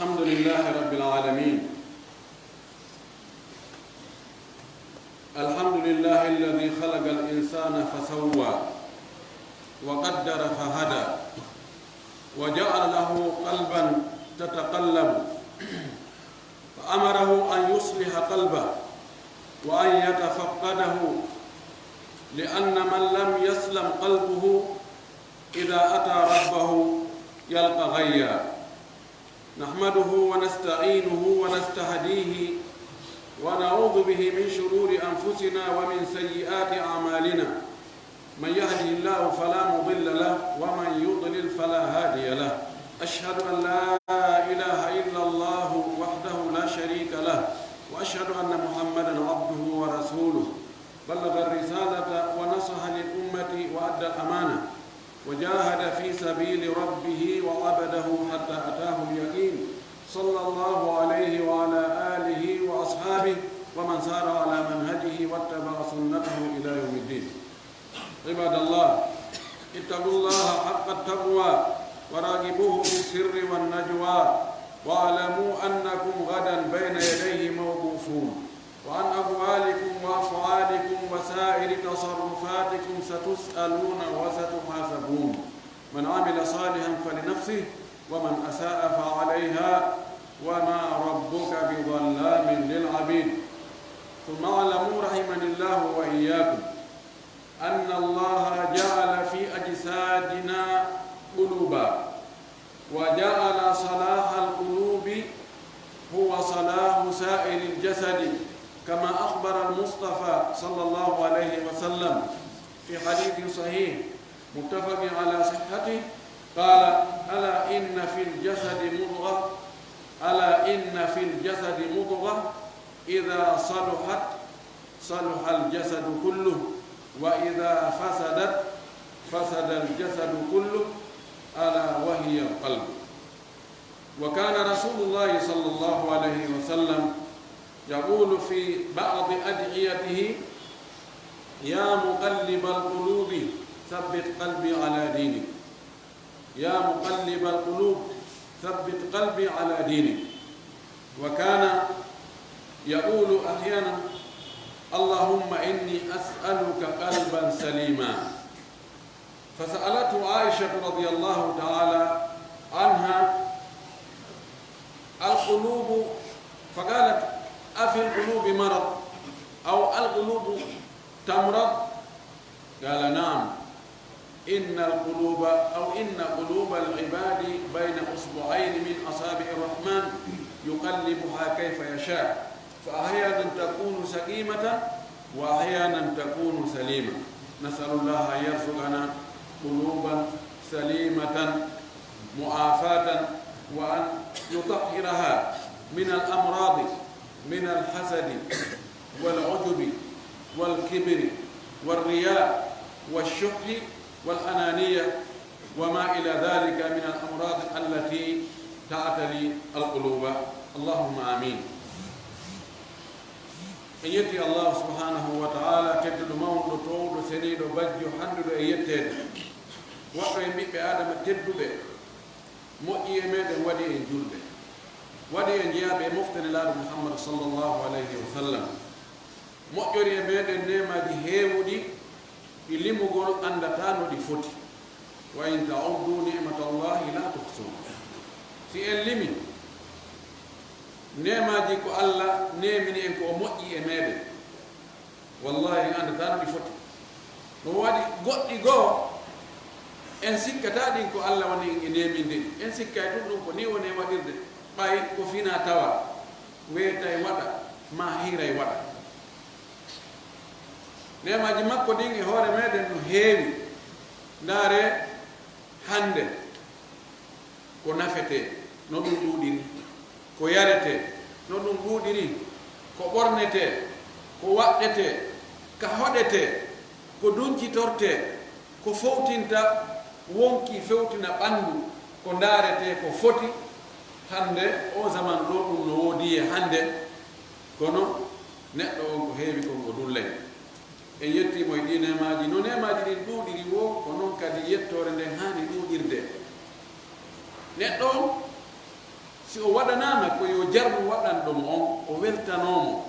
الحمد لله رب العالمين. الحمد لله الذي خلق الإنسان فسوى وقدر فهدى وجعل له قلبا تتقلب فأمره أن يصلح قلبه وأن يتفقده، لأن من لم يسلم قلبه إذا أتى ربه يلقى غيا. نحمده ونستعينه ونستهديه ونعوذ به من شرور أنفسنا ومن سيئات أعمالنا. من يهده الله فلا مضل له ومن يضلل فلا هادي له. أشهد أن لا إله إلا الله وحده لا شريك له، وأشهد أن محمدا عبده ورسوله. بلغ الرسالة ونصح للأمة وأدى الأمانة وجاهد في سبيل ربه وعبده حتى أتاه اليقين، صلى الله عليه وعلى آله وأصحابه ومن سار على منهجه واتبع سنته إلى يوم الدين. عباد الله، اتقوا الله حق التقوى وراقبوه في السر والنجوى، واعلموا أنكم غدا بين يديه موقوفون، وعن أقوالكم وأفعالكم وسائر تصرفاتكم ستسألون وستحاسبون. من عمل صالحا فلنفسه ومن أساء فعليها وما ربك بظلام للعبيد. ثم اعلموا رحمني الله وإياكم أن الله جعل في أجسادنا قلوبا، وجعل صلاح القلوب هو صلاح سائر الجسد، كما أخبر المصطفى صلى الله عليه وسلم في حديث صحيح متفق على صحته قال: ألا إن في الجسد مضغة إذا صلحت صلح الجسد كله، وإذا فسدت فسد الجسد كله، ألا وهي القلب. وكان رسول الله صلى الله عليه وسلم يقول في بعض أدعيته: يا مقلب القلوب ثبت قلبي على دينك. يا مقلب القلوب ثبت قلبي على دينك. وكان يقول أحيانا: اللهم إني أسألك قلبا سليما. فسألته عائشة رضي الله تعالى عنها القلوب، فقالت أفي القلوب مرض أو القلوب تمرض؟ قال نعم، إن القلوب أو إن قلوب العباد بين أصبعين من أصابع الرحمن يقلبها كيف يشاء، فأحيانا تكون سقيمة وأحيانا تكون سليمة. نسأل الله أن يرزقنا قلوبا سليمة معافاة، وأن يطهرها من الأمراض، من الحسد والعجب والكبر والرياء والشح والأنانية وما إلى ذلك من الأمراض التي تعتلي القلوب. اللهم آمين. إن يتي الله سبحانه وتعالى تدل مولد طول سنيد بجي حندل إن يتي وقع يميك آدم تدل مؤيي ميد ودي إن جلد ودي إن جياب مفتن الله محمد صلى الله عليه وسلم مؤجري ميد النيمة دي هيودي ilimugol andatano di foti wa in ta'uddu ni'matallahi la tuhsuha. Si elimi nemaji ko Allah nemini en ko moƴƴi e meɗen wallahi andatano di foti. No waɗi goɗɗi goo en sikkata ɗin ko Allah woni e neminde, en sikkay ɗum ko ni woni waɗirde ɓay ko fina tawa weetay waɗa ma hiray waɗa. nemaji makko ɗin e hoore meɗen no heewi. ndaare hande ko nafete no ɗum ɗuuɗiri, ko yarete no ɗum ɗuuɗiri, ko ɓornete, ko waɗɗete, ka hoɗete, ko duncitorte, ko fowtinta wonki fewtina ɓanndu, ko ndaarete ko foti. hande o zaman ɗo ɗum no woodi e hande, kono neɗɗo on ko heewi kon ko dullay. en yettimo e ɗi nemaji no nemaji ɗin ɗuuɗiri wo ko noon kadi yettore nden hani ɗuuɗirde. neɗɗo si o waɗanama ko yo jarnu waɗanɗomo on o weltanomo,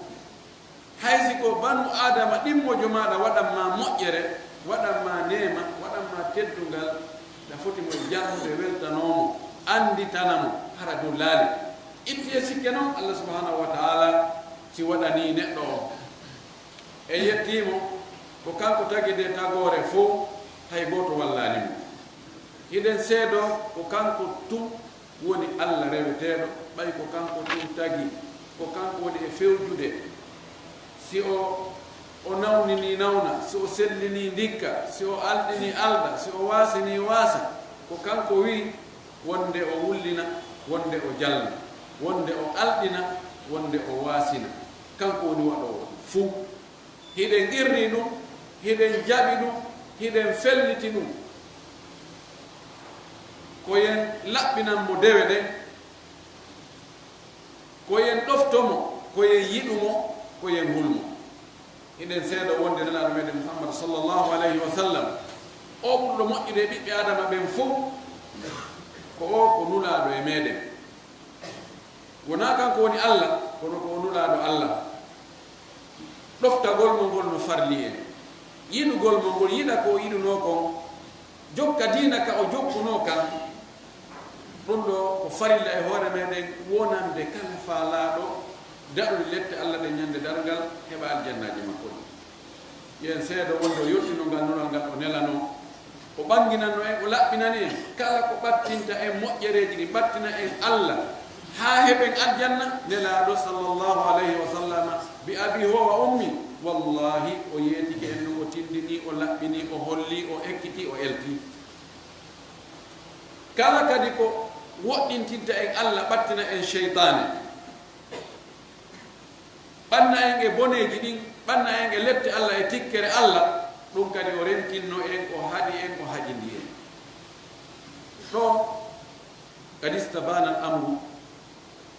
haysi ko banu adama ɗimmojo maɗa waɗanma moƴƴere, waɗanma nema, waɗanma teddungal, ɗa foti mo jarnude weltanomo, anditanamo hara dow laali. itti e sikke noon Allah subhanahu wa ta'ala si waɗani neɗɗo o e yettimo ko kanko tagi de tagore fof hay goto wallanimo. hiɗen seedo ko kanko tum woni Allah reweteɗo, ɓay ko kanko tum tagi, ko kanko woni e fewjude. si o nawnini nawna, si o sellini ndikka, si o aldini alda, si o wasini wasa, ko kanko wi wonde o wullina, wonde o jalla, wonde o aldina, wonde o wasina. kanko woni waɗowo fuu. hiɗen irni ɗum, hiɗen jaɓi ɗum, hiɗen felliti ɗum, koyen laɓɓinan mo dewe ɗen, koyen ɗoftomo, koyen yiɗumo, koyen hulmo. hiɗen seeɗa wonde nelaɗo meɗen Muhammad sallallahu alayhi wa sallam, o ɓurɗo moƴƴude ɓiɓɓe adama ɓen fof, ko o ko nulaɗo e meɗen. wona kanko woni Allah, kono ko nulaɗo Allah. ɗoftagol mo ngol no farli en, yiɗugol mo ngol yiɗa ko yiɗuno kon, jokka diina ka o jokkuno kan, ɗum ɗo ko farilla e hoore meɗen wonande kala faalaɗo daɗude lette Allah ɗe ñande dargal heɓa aljannaji makko ɗi. yen seeɗa wonde o yottino ngal nunal ngal o nelano, o ɓanginanno en, o laɓɓinani en kala ko ɓattinta en moƴƴereji ɗi ɓattina en Allah ha heɓen aljanna. nelaɗo sallallahu alayhi wa sallam bi abi ho wa ummi, wallahi o yeetike en no, o tindini, o laɓɓini, o holli, o ekkiti, o elti. kala kadi ko woɗɗintinta en Allah ɓattina en cheytane, ɓanna en e boneji ɗin, ɓanna en e lette Allah e tikkere Allah, ɗum kadi o rentinno en, o haɗi en, o haƴindi en. ɗo kadi stabana al amru,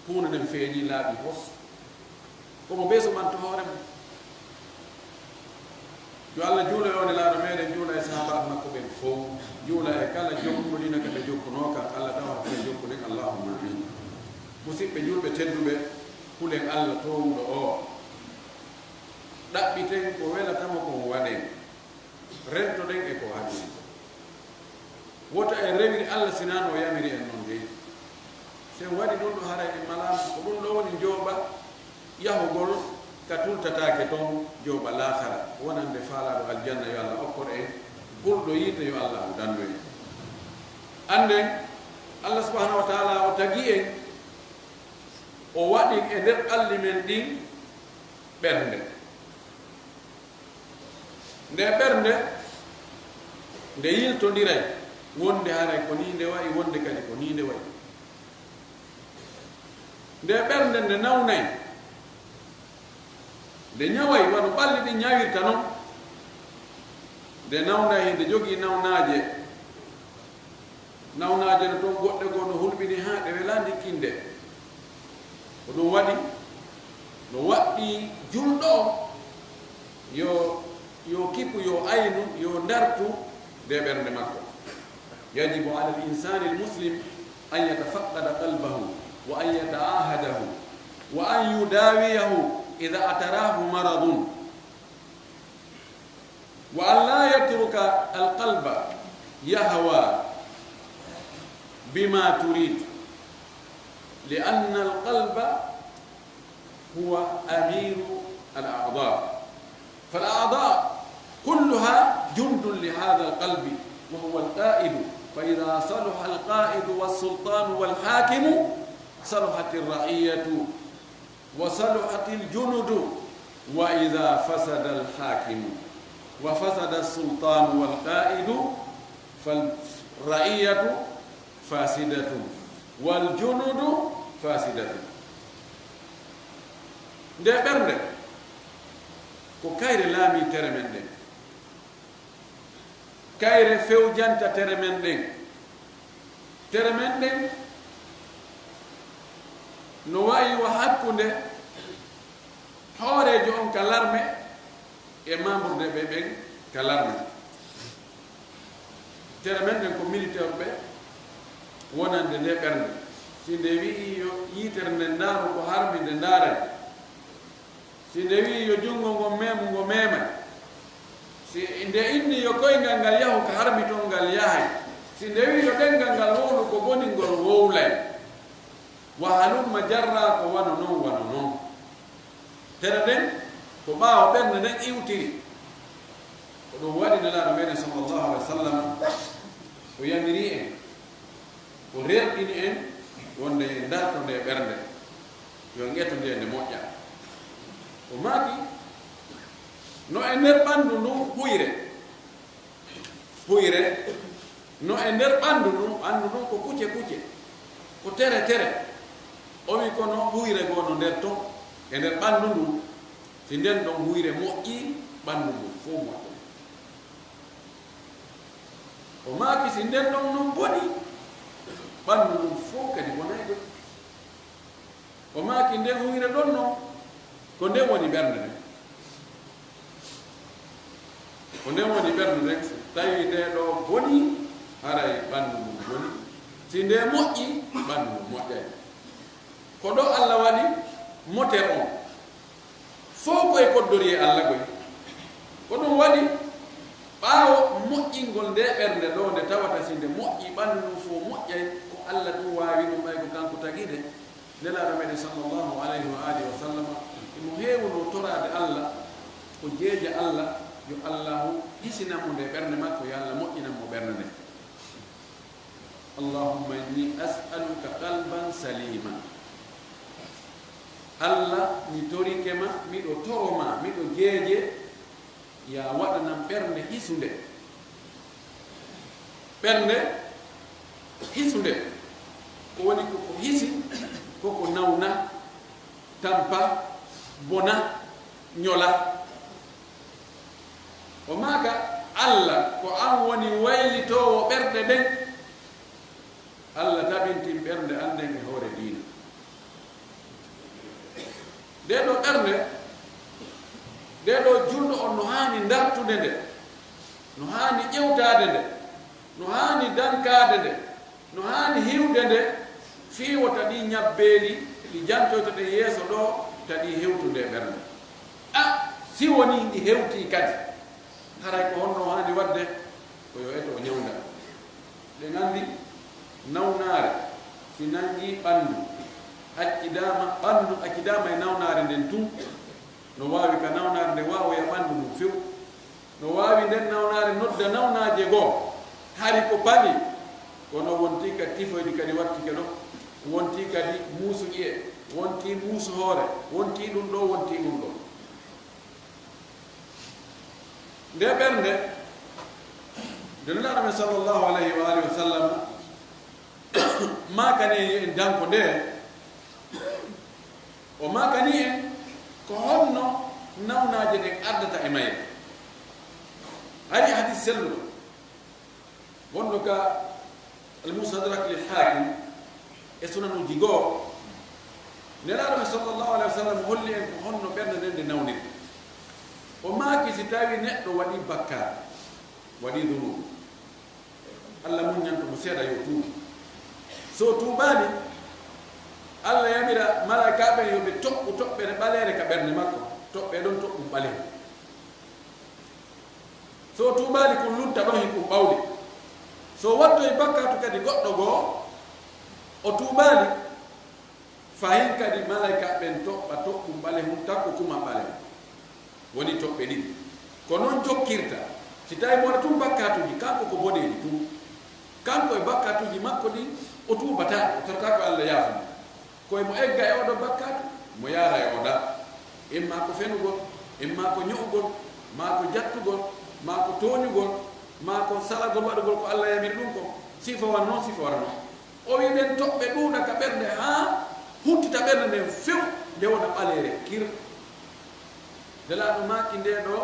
hunde nden feeñi laaɓi hos, komo ɓeeso manto hoore mum. yo Allah juula e one laaɗo meɗen, juula e sahabaɓe makko ɓen fof, juula e kala jokkuɗina kaɓe jokkuno ka. Allah tawa ɓe jokkuɗen, allahumma amin. musidɓe julɓe tedduɓe, hulen Allah towuɗo o, ɗaɓɓiten ko welatamo ko waɗen, rentoɗen e ko haɗi. woto en rewiri Allah sinano o yamiri en noon de sen waɗi ɗum ɗo hara en malama ko ɗum ɗo woni jooɓa yahugol ka tultatake toon jooɓa lahara wonande faalaɗo aljanna yo Allah okkor en ɓurɗo yiite yo Allah o dandu en anden Allah subhanahu wa taala o tagi en o waɗi e nder ɓalli men ɗin ɓernde nde ɓernde nde yiltodiray wonde haray ko ni nde wayi wonde kadi ko ni nde wayi nde ɓernde nde nawnay nde ñaway wano ɓalli ɗi ñawirta noon nde nawnay nde jogii nawnaaje no toon goɗɗe goo no hulɓini haa ɗe welaa ndikkinde ko ɗum waɗi no waɗɗi julɗo o yo kippu yo aynu yo dartu nde ɓernde makko yajibu ala linsani lmuslim an yatafaqqada qalbahu wa an yataahadahu wa an yudawiyahu ida atarahu maradun wa an la yatruka alqalba yahwa bima turid لأن القلب هو أمير الأعضاء فالأعضاء كلها جند لهذا القلب وهو القائد فإذا صلح القائد والسلطان والحاكم صلحت الرعية وصلحت الجند وإذا فسد الحاكم وفسد السلطان والقائد فالرعية فاسدة والجند فاسدة nde ɓernde ko kayre laami tere men ɗen kayre fewjanta tere men ɗen no wayi wa hakkunde hoorejo on ka larme e membre de ɓe ɓen ka larme tere men ɗen ko militaire ɓe wonande nde ɓernde si nde wii yo yiitere nde ndaaru ko harmi nde ndaaray si nde wii yo junngo ngo meemu ngo meemay si nde inni yo koyngal ngal yahu ko harmi toon ngal yahay si nde wii yo ɗengal ngal wowlu ko boni ngol wowlay wa halumma jarra ko wano noon tere nden ko ɓaawo ɓernde nden iwtiri ko ɗum waɗi nelaaɗo meɗen sallllahu alih wa sallam ko yamiri en ko rerɗini en wonde en darto nde ɓernde yo ngeto nde nde moƴƴa o maaki no e nder ɓanndu ndun huyre no e nder ɓanndu ndun ko kucce ko tere o wi kono huyre goo no nder ton e nder ɓanndu ndun si nden ɗon huyre moƴƴi ɓanndu ndun fof moƴƴo o maaki si nden ɗon non boni ɓanndu ɗum fof kadi wonay ɗon o maaki nden huyre ɗon noon ko nden woni ɓernde nden ko nden woni ɓernde nden so tawi nde ɗo boni haray ɓanndu ɗum boni si nde moƴƴi ɓanndu ɗum moƴƴay ko ɗo Allah waɗi moteur on fof koye koddori e Allah koye ko ɗum waɗi ɓaawo moƴƴingol nde ɓernde ɗo nde tawata si nde moƴƴi ɓanndu ɗum fof moƴƴay ko Allah ɗum waawi ɗum ɓay ko kanko tagide nelaaɗo meɗen sallllahu alayhi wa alihi wa sallam imo heewuno torade Allah ko jeeje Allah yo allahu hisinanmo nde ɓernde makko yo Allah moƴƴinanmo ɓernde nde allahumma inni as'aluka qalban salima Allah mi torike ma miɗo toroma miɗo jeeje ya waɗanam ɓernde hisunde ko woni koko hisi koko nawna tampa bona ñola o maaka Allah ko an woni waylitowo ɓerɗe ɗen Allah tabintin ɓernde anden e hoore diina ndeɗo ɓernde ndeɗo julɗo on no haani dartude nde no haani ƴewtade nde no haani dankade nde no haani hiwde nde fiiwo taɗi ñabbeeli ɗi jantoyta ɗe yeeso ɗo taɗi hewtude ɓernde si woni ɗi hewti kadi haray ko honno haani wadde ko yo eto ñawda ɗe gandi nawnare si nangi ɓandu accidama e nawnare nden tun no wawi ka nawnare nde wawoya ɓandu mum few no wawi nden nawnare nodda nawnaje goo hari ko paɗi kono wonti ka tifoydi kadi watti ke ɗo wonti kadi muusu ƴiye wonti muusu hoore wonti ɗum ɗo wonti ɗum ɗo nde ɓernde nde nelaɗo men sallllahu alayhi wa alihi wa sallam makani en danko nde o makani en ko honno nawnaje ɗen ardata e mayre hari hadis selluɗo wonno ka almustadrak lil hakim e sunanuji goo nelaɗo men sallllahu alayhi wa sallam holli en ko honno ɓernde nden nde nawnirde o maaki si tawi neɗɗo waɗi bakkar waɗi dunubu allah muññanto mo seeɗa yo tuubi so tuubaani allah yamira malaika ɓen yoɓe toɓɓu toɓɓere ɓaleere ka ɓernde makko toɓɓe ɗon toɓɓum ɓaleere so tuubaali ko lutta ɗon hikum ɓawde so watto e bakkatu kadi goɗɗo goo o tuubaali fayin kadi malaika ɓen toɓɓa toɓɓum ɓale hum takko kuma ɓaleere woni toɓɓe ɗiɗi ko noon jokkirta si tawi mona tum bakkatuji kanko ko boɗeji tum kanko e bakkatuji makko ɗi o tuubata o torata ko allah yaafuma koye mo egga e oɗo bakkatu mo yaara e oɗa imma ko fenugol imma ko ño'ugol ma ko jattugol ma ko tooñugol ma ko salagol waɗugol ko allah yamiri ɗum ko sifa wan noon sifa wara noon o wi ɓen toɓɓe ɗuuɗa ka ɓernde ha huttita ɓernde nden few nde wona ɓaleere kir delaɗo maki nde ɗo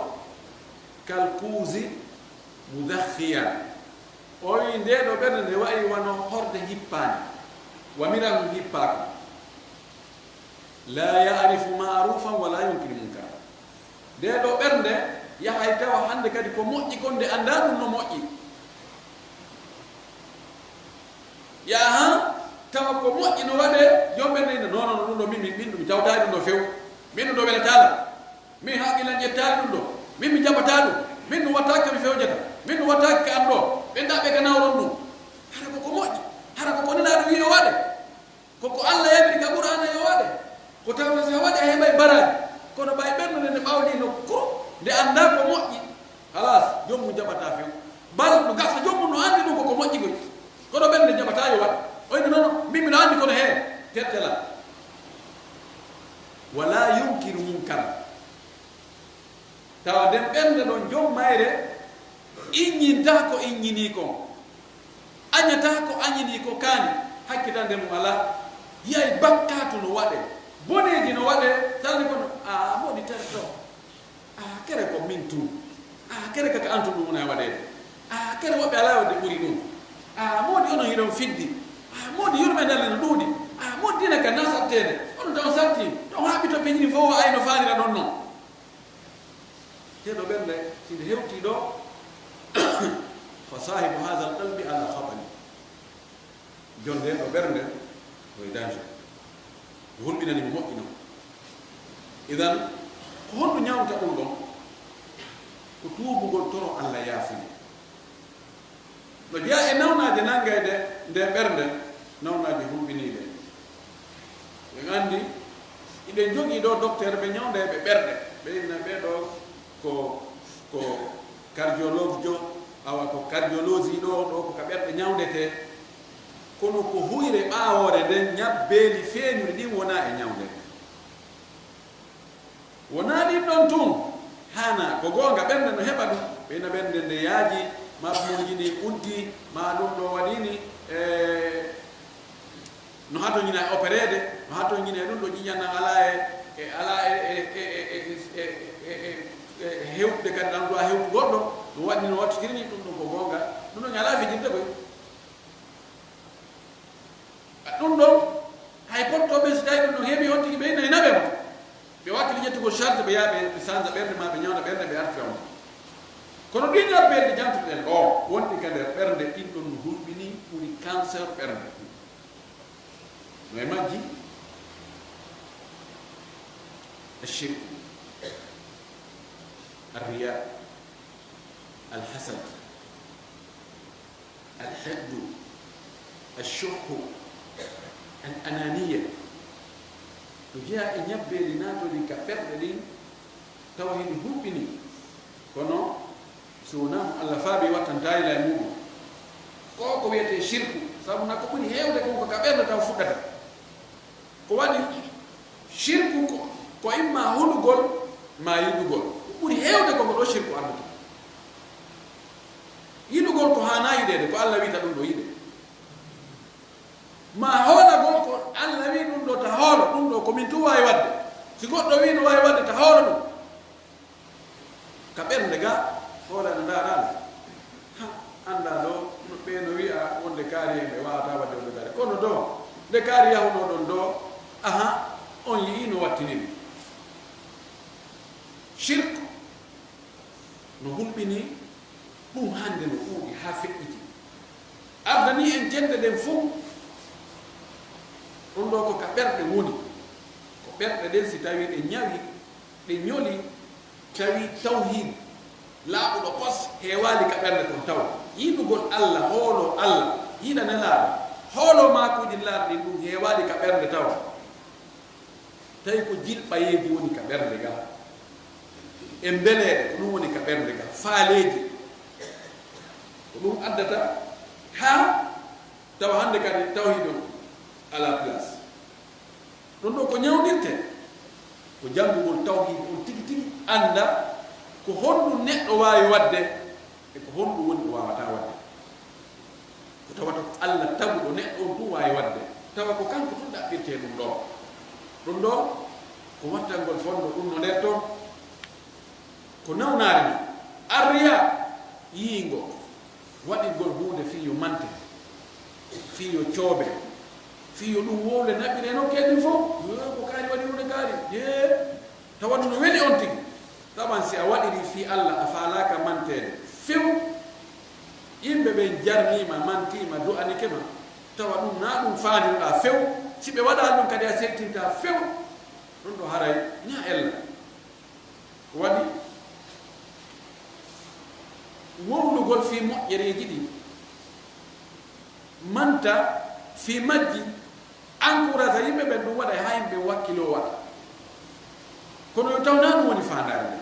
kalkuusi mudakhiya o wi nde ɗo ɓernde nde wayi wano horde hippani wamiran hippako la yarifu marufan wala yunkiri munkara nde ɗo ɓernde yahay tawa hande kadi ko moƴƴi kon nde anda ɗum no moƴƴi yaha tawa ko moƴƴi no waɗe joɓɓerde inde nonono ɗum ɗo min ɗum jawtani ɗum ɗo few min ɗum ɗo welatala min haqqilan ƴettani ɗum ɗo min mi jaɓata ɗum min ɗum wattaki mi fewjata min ɗum wattaki ka an ɗo ɓendaɓe ka nawɗon ɗum hara koko moƴƴi hara koko nenaɗo wi yo waɗe koko allah yamiri ka ɓurana yo waɗe ko tawta sa waɗi a heɓay baraji kono ɓay ɓernde nde ɓawni no kuro nde anda ko moƴƴi halas jommum jaɓata few bal no gasa jommum no andi ɗum koko moƴƴi koy kono ɓernde jaɓata yo waɗe oyde noon min mino andi kono heen tertela wala yunkiru munkara tawa nden ɓernde ɗon jom mayre iññinta ko iññini kon añata ko añini ko kaani hakkitande mum ala yiyay bakkatu no waɗe boneji no waɗe salni kono a moɗi terto a kere ko min tum a kere kaka antum ɗum wona waɗede a kere woɓɓe ala wadde ɓuri ɗum a moɗi onon hiɗon fiddi a moɗi yurmedelle no ɗuuɗi a moɗi dina ka nasattede onon taw satti ɗon haɓi to peñini fof o ayno faanira ɗon noon teɗo ɓernde sinde hewti ɗo fa sahibu hada al qalbi ala khatani jonde ɗo ɓernde koye danger o hulɓinani mo moƴƴino idan ko honɗo ñawta ɗum ɗon ko tuubugol toro allah yaafini no jeeya e nawnaje nangayde nde ɓernde nawnaje hulɓiniɗe ɓe andi iɗen jogii ɗo docteur ɓe ñawdeɓe ɓerɗe ɓeyna ɓeɗo ko cardiologue jo awa ko cardiologie ɗo ko ka ɓerɗe ñawdete kono ko huyre ɓaawore nden ñabbeeli feeñude ɗin wona e ñawdete wona ɗin ɗon tun hana ko goonga ɓernde no heɓa ɗum ɓeyna ɓernde nde yaaji ma ɗum yiɗi uddi ma ɗum ɗo waɗini no hatoñina e opérede no hatoñina e ɗum ɗo ƴiƴanna ala hewɓe kadi ɗan ɗoa hewɓe goɗɗo no waɗni no wattitirni ɗum ɗum ko gonga ɗum ɗon ala fijirde koy ɗum ɗon hay pottoɓe so tawi ɗum ɗon heeɓi on tigi ɓeyno e naɓe mo ɓe wakkili ƴettugo charge ɓe yaha ɓe change ɓernde ma ɓe ñawna ɓernde ɓe artira on kono ɗi ñabbeede jantuɗen o wonɗi ka nder ɓernde ɗin ɗon no hulɓini ɓuri cancer ɓernde no e majji الشرك الرياء الحسد الحقد الشح الأنانية تجاه إن يبدي لناتو لكفر لين توهين هبني كنو سونا الله فابي وتنتاي لا يمو كوكو بيتي شرك سابنا كوكوني هيو دكو كفر تاو فدتا كواني شرك كو إما هولو غول ما يدو غول كوكوني هيو دكو كو شرك أنتو يدو غول كو هانا يدي كو الله بيتا دو يدي ما hola gonko Allah wi dum do ta holo dum do ko min tu way wadde si goddo wi no way wadde ta holo dum ka bernde ga hola nda dal anda do no be no wi a wonde kari be wata wadde do kari kono do de kari ya hono don do aha on yi no wattini shirk no hulbini dum hande no udi ha fe'iti abdani en jende den fu ɗum ɗo ko ka ɓerɗe woni ko ɓerɗe ɗen si tawi ɗe ñawi ɗe ñoli tawi tawhid laaɓuɗo kos heewali ka ɓernde ton taw yiɗugol Allah hoolo Allah yiɗa nelaaɗo hoolo makuji laarɗi ɗum heewali ka ɓernde taw tawi ko jilɓayeji woni ka ɓernde ga e mbeleɗe ko ɗum woni ka ɓernde ga faaleji ko ɗum addata ha tawa hande kadi tawhido ala place ɗon ɗo ko ñawdirte ko janngugol tawhid on tigi tigi annda ko honɗum neɗɗo waawi wadde e ko honɗum woni ɗo waawata wadde ko tawata ko Allah taguɗo neɗɗo on ɗum waawi wadde tawa ko kanko tun ɗaɓɓirte ɗum ɗo ɗum ɗo ko wattangol fonno ɗum no nder toon ko nawnaare ma arriya yiingo waɗirgol huunde fiyo mante fiyo coobe fiyo ɗum wowle naɓɓire no keddi fof ko kaari waɗi hunde kaari ye tawa ɗum no weli on tigi tawan si a waɗiri fi Allah a faalaka mantede few yimɓe ɓe jarnima mantima du'anike ma tawa ɗum na ɗum faaninoɗa few si ɓe waɗa ɗum kadi a settinta few ɗum ɗo haray ña ella waɗi wowlugol fi moƴƴereji ɗi manta fi majji encourage yimɓe ɓen ɗum waɗa ha yimɓe wakkilo waɗa kono yo tawna ɗum woni fandare nde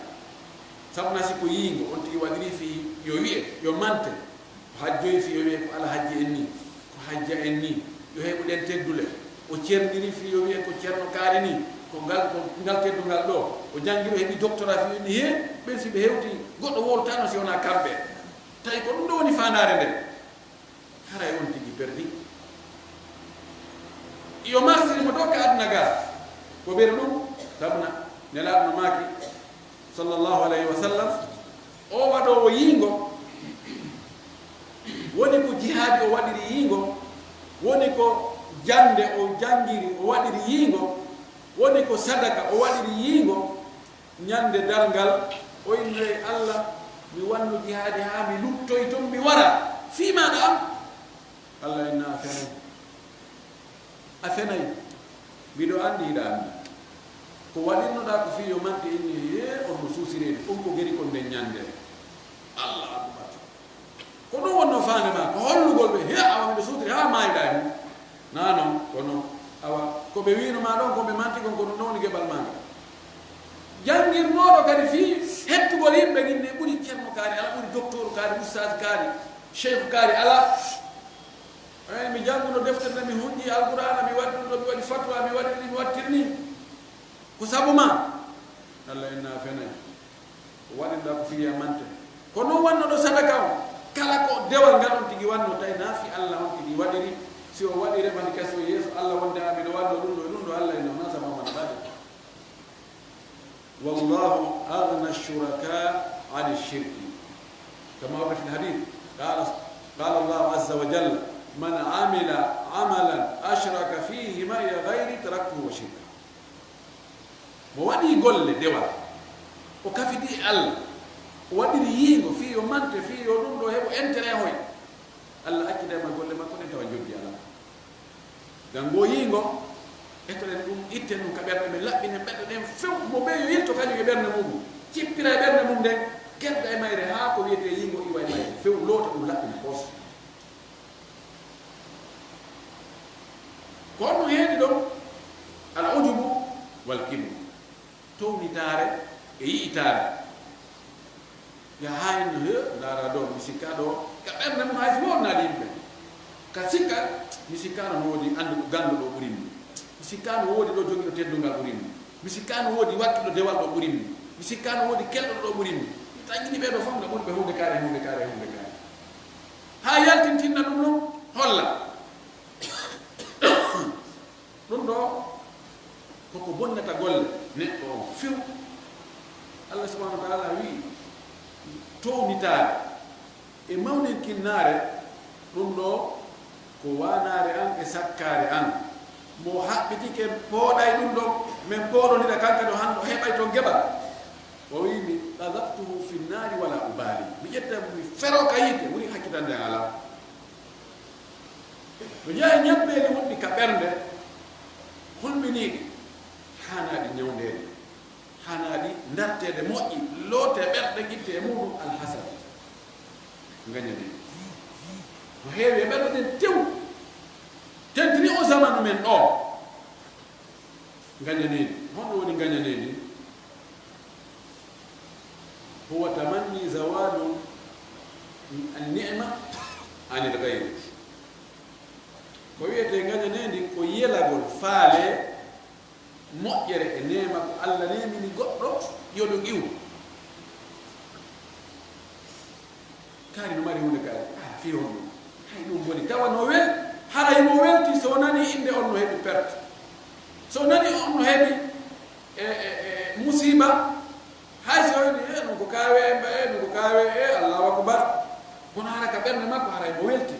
sabuna si ko yiingo on tigi waɗiri fi yo wiye yo mante ko hajjoyi fi yo wiye ko ala hajji en ni ko hajja en ni yo heɓuɗen teddule o ceerdiri fi yo wiye ko ceerno kaari ni ko ngal teddungal ɗo o janngiro heɓi doctorat fi ni he ɓen si ɓe hewti goɗɗo woltano si wona kamɓe tawi ko ɗum ɗo woni fandare nde haray on tigi perdi yo marsirimo ɗo ka aduna ga ko ɓeri ɗum sabuna nelaɗo no maaki sallllahu alayhi wa sallam o waɗowo yiingo woni ko jihaadi o waɗiri yiingo woni ko jande o jangiri o waɗiri yiingo woni ko sadaka o waɗiri yiingo ñande darngal o innore Allah mi wannu jihaadi ha mi luttoy toon mi wara fiimaɗa am Allah inna a fenayi mbiɗo anndi hiɗa anndi ko waɗinnoɗa ko fi yo mante inni he on no suusirede on ko geri kon nden ñande Allah akbar ko ɗum wonno faande ma ko hollugol ɓe he awa miɗo suutiri ha mayiɗa e mum na non kono awa ko ɓe wino ma ɗon koɓe manti kon ko ɗum nawni geɓal maga jangirnoɗo kadi fi hettugol yimɓe ginne ɓuri ceerno kaari ala ɓuri docteur kaari oustage kaari cheikh kaari ala ay mi janguno deftere nde mi hunƴi alqur'ana mi waɗi ɗum ɗo mi waɗi fatwa mi waɗi ɗi mi wattirni ko sabu ma Allah inna fene waɗinɗa ko fiya mante ko noon wanno ɗo sadaka o kala ko dewal ngal on tigi wanno tawi na fi Allah on tigi waɗiri si o waɗi remani keso yeeso Allah wonde amiɗo wanno ɗum ɗo e ɗum ɗo Allah ino na sama mana ɓaɗe wallahu agna shuraka ani shirki kama warda fi lhadith qala Allah azza wa jalla man amila amalan ashraka fihi ma'iya gayri taraktuhu wa shirka mo waɗi golle dewal o kafidi Allah o waɗiri yiingo fi yo mante fi yo ɗum ɗo heɓo intérêt hoy Allah accidema golle makko ɗen tawa joddi ala gango yiingo etoɗen ɗum itten ɗum ka ɓerɗe ɓe laɓɓine ɓeɗɗe ɗen few mo ɓe yo yetto kañum e ɓernde muɗum cippira e ɓernde mum nden kedda e mayre ha ko wiyete yiingo iwa e mayre few loota ɗum laɓɓine pos kono heedi ɗon al ujubu wal kibru townitare e yi'itare ya hayno he ndara ɗo mi sikka ɗo ka ɓernde mum hay so wonnaɗi yimɓe ka sikka mi sikkano no woodi andu ganduɗo ɓurinmi mi sikkano woodi ɗo jogiɗo teddungal ɓurinmi mi sikkano woodi wakkiɗo dewal ɗo ɓurinmi mi sikkano woodi kelɗo ɗo ɓurinmi tañini ɓeɗo fof no ɓurɓe hunde kaare ha yaltintinna ɗum noon holla ɗum ɗo koko bonnata golle neɗɗo o few Allah subhanahu wa taala wi townitare e mawninkinnare ɗum ɗo ko wanare an e sakkare an mo haɓɓitike pooɗay ɗum ɗon min pooɗonira kanka ɗo hanɗo heɓay to geɓa o wimi qadaftuhu fi nnari wala ubali mi ƴetta mi fero ka yite woni hakkitande ala no jeeya ñabbeli wonɗi ka ɓernde hulɓiniɗi hanaɗi ñawndede hanaɗi dartede moƴƴi loote ɓerɗe guitte e muɗum alhasan gañani no heewi e ɓerɗe ɗen tew tentini o zamanu men ɗo gañanedi honɗo woni gañanedi huwa tamanni zawalu an-ni'ma anil ghayri ko wiyete gañanedi ko yelagol faale moƴƴere e nema ko Allah nemini goɗɗo yoɗo iw kaari no mari hunde kaari fi on ɗum hay ɗum boni tawa no wel haray mo welti so nani inde on no heɓi perte so nani on no heɓi musiba hay so woni ɗum ko kawe ɗum ko kawe Allahu akbar kono hara ka ɓernde makko haray mo welti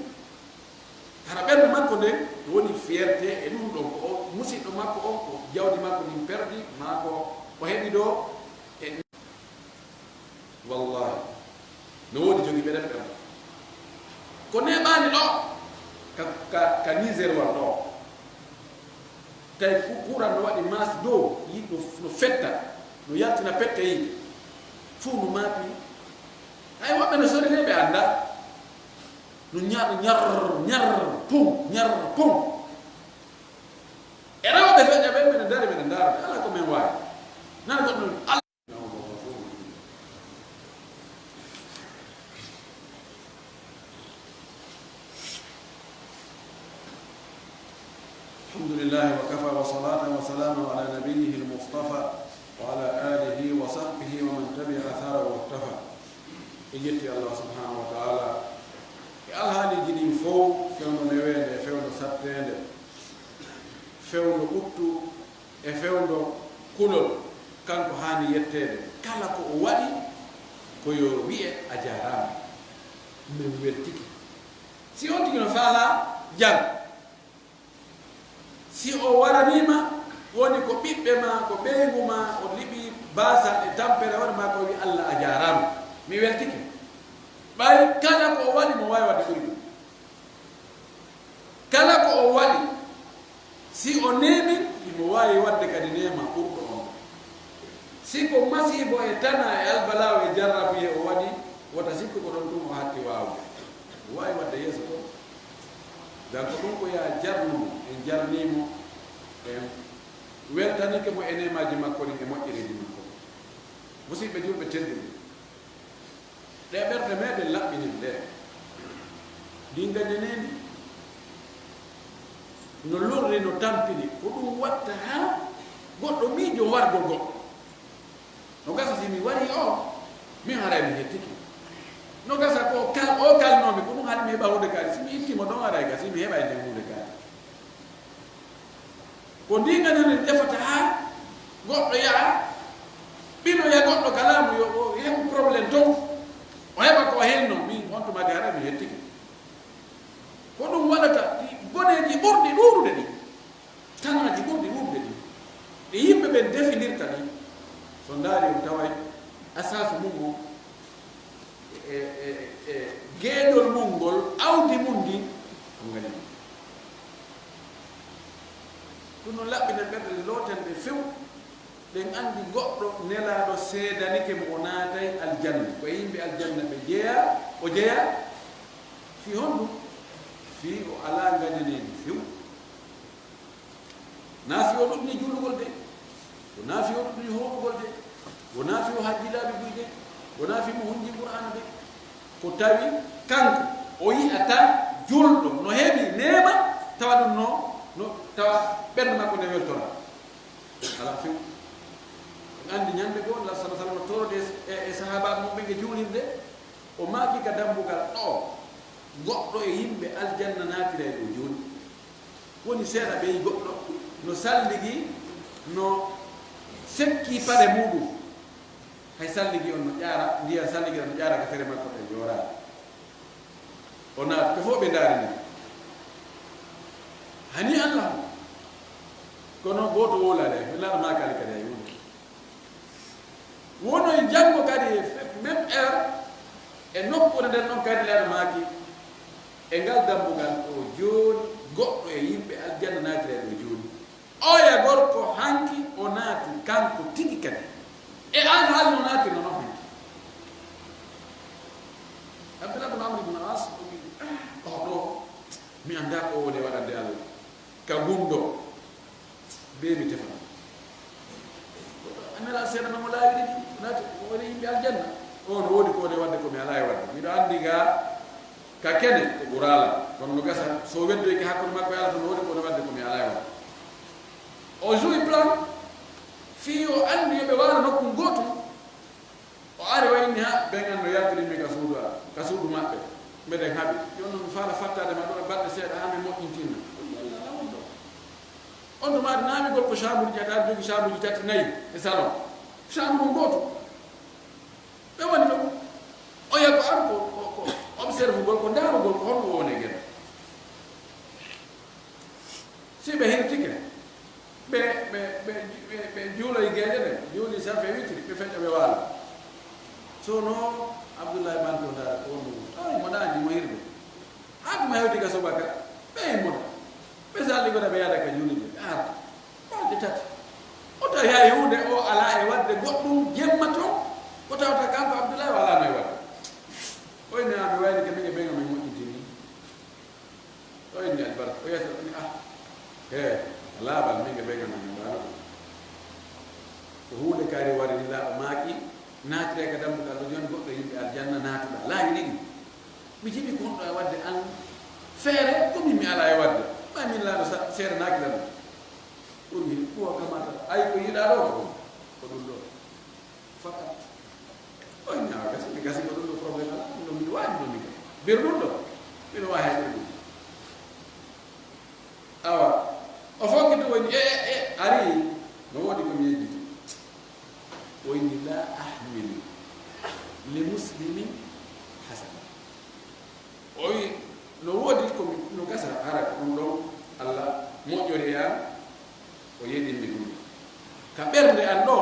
hara ɓernde makko nde woni fierté e ɗum ɗon ko musidɗo makko on ko jawdi makko min perdi ma ko o heɓi ɗo e wallahi no woodi jogi ɓeɗen ɓernde ko neɓani ɗo ka niséroir ɗo tawi kuran no waɗi mas dow yiɗɗo no fetta no yaltina pette yiide fuu no maapi hay woɓɓe no sorineɓe annda no ñar pum e rewɓe feƴa ɓe mbeɗe dari mbeɗe ndaarde ala ko min waawi nana goɗɗo alhamdulillahi wa kafa wa salatan wa salamu ala nabiyyihi al-mustafa wa ala alihi wa sahbihi wa man tabi'a athara wa iktafa e yetti Allah subhanahu wa ta'ala e alhaaliji ɗin fof fewno newende e fewno sattende fewno ɓuttu e fewno kulol kanko haani yettede kala ko o waɗi ko yo wi'e a jarama min weltiki si on tigi no faala jang si o waranima woni ko ɓiɓɓe ma ko ɓeygu ma o liɓi basal e tampere waɗi ma ko wi Allah a jarama mi weltiki ɓay kala ko o waɗi mo wawi wadde ɓuri ɗum kala ko o waɗi si o nemi imo wawi wadde kadi nema ɓurɗo on si ko masibo e tana e albalaw e jarrabu ye o waɗi wota sikku ko ɗon ɗum o hatti wawde o wawi wadde yeeso to dan ko ɗum ko ya jarnumo en jarnimo en weltanike mo e nemaji makko ɗin e moƴƴereji makko musidɓe julɓe tedduɓe ɗe ɓerde meɗen laɓɓinin ɗe ɗin gañanendi no lorri no tampini ko ɗum watta ha goɗɗo miijo wargo goɗɗo no gasa si mi wari o min haray mi hettiki no gasa ko o kalnomi ko ɗum haɗi mi heɓa hunde kaari si mi ittimo ɗon aray ga si mi heɓa e nden hunde kaari ko ndi gañanen ƴefata ha goɗɗo yaha ɓinoya goɗɗo kalamu yo heɓu probléme ton o heɓa ko helno min on tumade haɗa mi hettiki ko ɗum waɗata boneji ɓurɗi ɗuurude ɗi tanaji ɓurɗi ɗuurude ɗi ɗi yimɓe ɓen definirta ɗi so ndaari on taway asasu mum o geeɗol mum ngol awdi mum ndi ko gañi ɗum no laɓɓinen ɓerɗe lootenɓe few ɗen andi goɗɗo nelaɗo seedanike mo o naatay aljanna ko yimɓe aljanna ɓe jeeya o jeeya fi honɗum fi o ala gañaneedi few o ɗuɗni juulugol de o naafi o ɗuɗni hoɓugol de o naafi o hajjilaaɓe buy de o naafi mo hunji qur'ana de ko tawi kanko o yi'a tan julɗo no heeɓi neema tawa ɗum no tawa ɓernde makko nde weltora ala few andi ñande goo la sala sallam torode e sahabaɓe mum ɓe ɓe juulirde o maaki ka dambugal ɗo goɗɗo e yimɓe aljanna naatira e ɗo jooni woni seeɗa ɓeyi goɗɗo no salligi no sekki paɗe muɗum hay salligi on no ƴaara ndiya salligi no ƴaara ka tere makko ɗe jooraade o naat ko fof ɓe ndaari ni hani allah kono gooto woolade ɓe laɗa makali kadi hay woni wono e janngo kadi même heure e nokkude nden noon kadi laɗa maaki e ngal dambugal o jooni goɗɗo e yimɓe aljanna naatireɗo jooni oya gorko hanki o naati kanko tigi kadi e an hal no naati no noon hanki abdullah bin amr ibn as o wi ɗo mi annda ko woni waɗande allah ka gumɗo be mi tefa anala seeɗa nomo laawi ɗiɗi naati woni yimɓe aljanna on woodi ko woni wadde ko mi alaa e wadde miɗo anndi ga ka kene ko ɓurala kono no gasa so weddoyke hakkude makko e allah tan woodi ko woni wadde ko mi alaa e wadde o joui plan fii o anndi yoɓe waala nokku gootum o ari wayni ha ɓen an no yaltirinmi ka suudu maɓɓe mbeɗen haɓi jonno mi faala fattade ma ɗo e balɗe seeɗa ha mi moƴƴintinna on to maɗi naamigol ko chambre ji aɗa jogi chambre ji tati nayyi e salon chambre mo gooto ɓe woni ɗo o yaa ko ar ko observe gol ko ndaarugol ko holno woni e gueɗe si ɓe hirtike ɓe juuloye gueeƴe ɗe juuli safe witri ɓe feƴƴa ɓe waala sono abdoullahi banto ndaara ko wonno ay moɗa andi mo hirde haaduma hewti ga sobaka ɓe moɗa ɓe salligoɗa ɓe yaada ka juulide ɓe arta balɗe tati o tawi hay hunde o ala e wadde goɗɗum jemma toon ko tawata kanko abdoullahi o alano e wadde oyne aɓe wayni ke mine ɓenga min moƴƴintini oyni albarka o yiyata ni e laaɓal minge ɓenga min mbaano ko hunde kaari warini laaɓa maaki naatire ka dambuɗal ɗo joni goɗɗo yimɓe aljanna naatuɗa laawi ɗiɗi mi jiɓi ko honɗo e wadde an feere ɗum mi ala e wadde ma min laaɗo seeɗa naakilan ɓurmi ɓuwa kamata ay ko yiɗa ɗo ko ɗum ɗo fakat oy ñawa gasi mi gasi ko ɗum ɗo probléme ala ɗum ɗo miɗo wawi ɗo mi bir ɗum ɗo miɗo wawi hayɓir ɗum awa o fokkito woni ari no woodi komi yejjiti wayni la ahmilu li muslimin hasana o wi no woodi komi no gasa ara ko ɗum ɗon allah moƴƴori an o yeɗinmi ɗum ka ɓernde an ɗo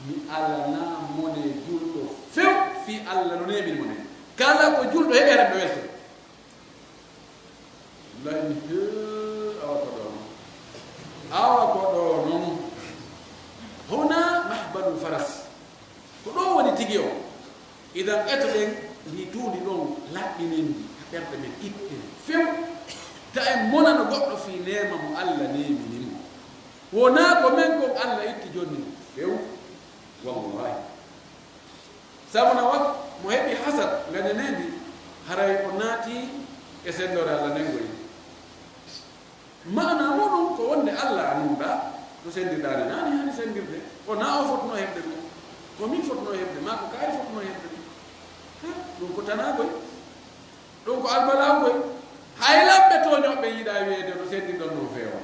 mi alana mone julɗo few fi allah no nemin mone kala ko julɗo heɓe ren ɓe welte layni awa ko ɗo noon hona mahbalul faras ko ɗo woni tigi o idan etoɗen ndi tuundi ɗon laɓɓinen ndi ɓerɗe men itten few ta en monano goɗɗo fi nema mo allah neminimo wona ko men kon allah itti jonni few wallahi sabuna wat mo heɓi hasad ganenendi haray o naati e sendore allah nengoyi mana muɗum ko wonde allah annuɗa no sendirɗani nani hani sendirde o na o fotno heɓde ɗum ko min fotno heɓde ma ko kaari fotno heɓde ɗum ɗum ko tanagoy ɗum ko albalawgoy hay lamɓe toñoɓe yiiɗa wiyede no sendirɗon non feewa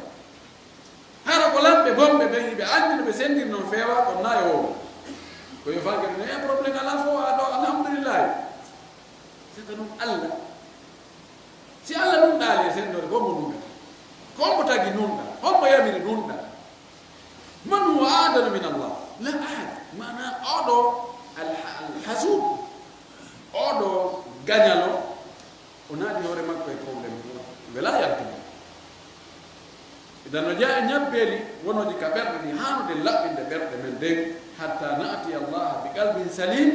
hara ko lamɓe bomɓe ɓen yiɓe andi no ɓe sendir non feewa on nayo o koyo falkede ne probléme ala fo a ɗo alhamdulillahi sika ɗum allah si allah ɗum ɗaali e sendore gommo ɗumɓe kommo tagi nunɗa hommo yamiri nunɗa man huwa adanu min allah la ahad mana oɗo alhasud oɗo gañalo o naati hoore makko e probléme wela yaltude idan no jaa e ñabbeeli wonoji ka ɓerɗe ɗi hanude laɓɓinde ɓerɗe men nden hatta naati allah bi qalbin salim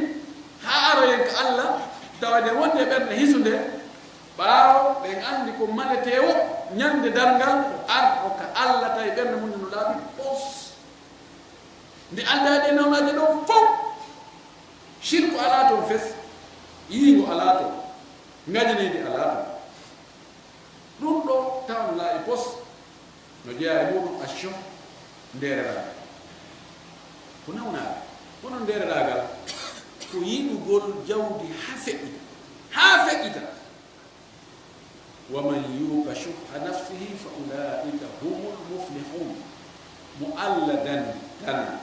ha aroyen ko allah tawade wonde ɓerɗe hisunde ɓaawo ɓen andi ko maletewo ñande darngal ar o ka Allah tay ɓernde mum no laaɓi pos nde andaɗe nawnaje ɗo fof shirku ala toon fes yiingo ala to ngañanede ala to ɗum ɗo tawan laaɓi pos no jeeya e muɗum action ndereragal ko nawnaade kono ndereragal ko yiɗugol jawdi ha feƴƴita waman yuqa shuha nafsihi fa ulaika humul muflihun mo Allah dana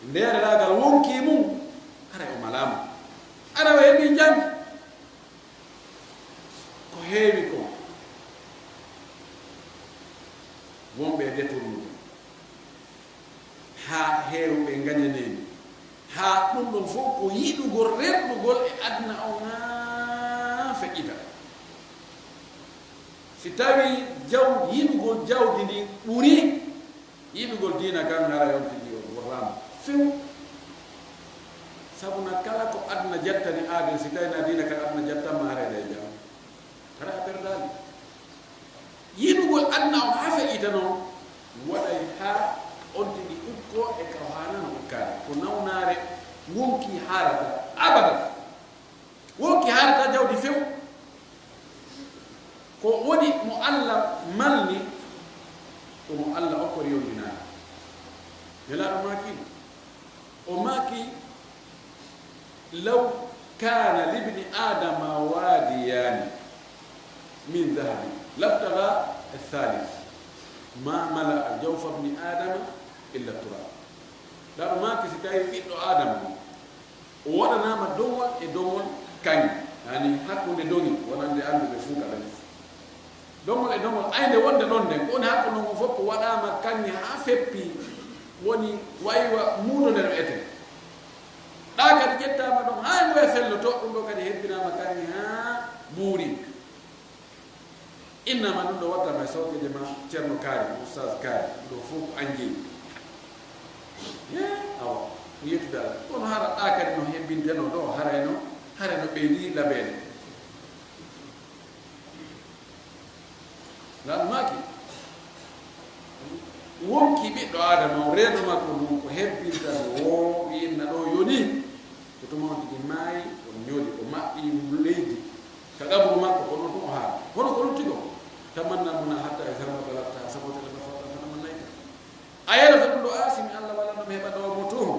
ndereragal wonki mum ara o malama ara o heɓi jangi ko heewi ko wonɓe détournude ha heewɓe gañaneni ha ɗum ɗon fof ko yiɗugol renɗugol e aduna o ha feƴƴita si tawi yiɗugol jawdi ndi ɓuuri yiɗugol diina kan hara yontiji o worrama few sabuna kala ko aduna jattani aadel si tawina diina kan aduna jattanma harede jam hara a perdali yiɗugol aduna o ha feƴƴita noon waɗay ha on tigi ukko e ka hanano ukkade ko nawnare wonki harata abada wonki harata jawdi few ko woni mo Allah malni ko mo Allah okkori yondinade nelaɗo makiɗo o maki law kana libni adama wadiyani min dahabi labtaga الثالث ما ملأ جوف ابن آدم إلا التراب دار ما كسيتاي بيدو آدم وانا ما دوول e dongol kañ yani hakkunde dongi wonande anduɓe fuuta ɓen dongol e dongol ayde wonde ɗon nden ko woni hakkude ngo fof ko waɗama kañƴe ha feppi woni waywa muudo nder ete ɗa kadi ƴettama ɗon ha ngoye felloto ɗum ɗo kadi hebbinama kañƴe ha buuri innama ɗum ɗo waddama e sawkeje ma ceerno kaari oustage kaari ɗo fof ko anjini awa ko yettude Allah kono hara ɗa kadi no hebbinteno ɗo harayno ɓeydi laɓede laɗum maki wonki ɓiɗɗo adama o reedo makko ɗum ko hebbinta o inna ɗo yoni ko tuma on tigi maayi on ñooli o maɓɓi leydi ka ƙabru makko kono ɗum o haala hono ko ɗum tigo tamanna muna hatta e sarmata latta sabotele no fawɗa fana man nayta a yelata ɗum ɗo asimi Allah walla ɗum heɓa ɗo mo toon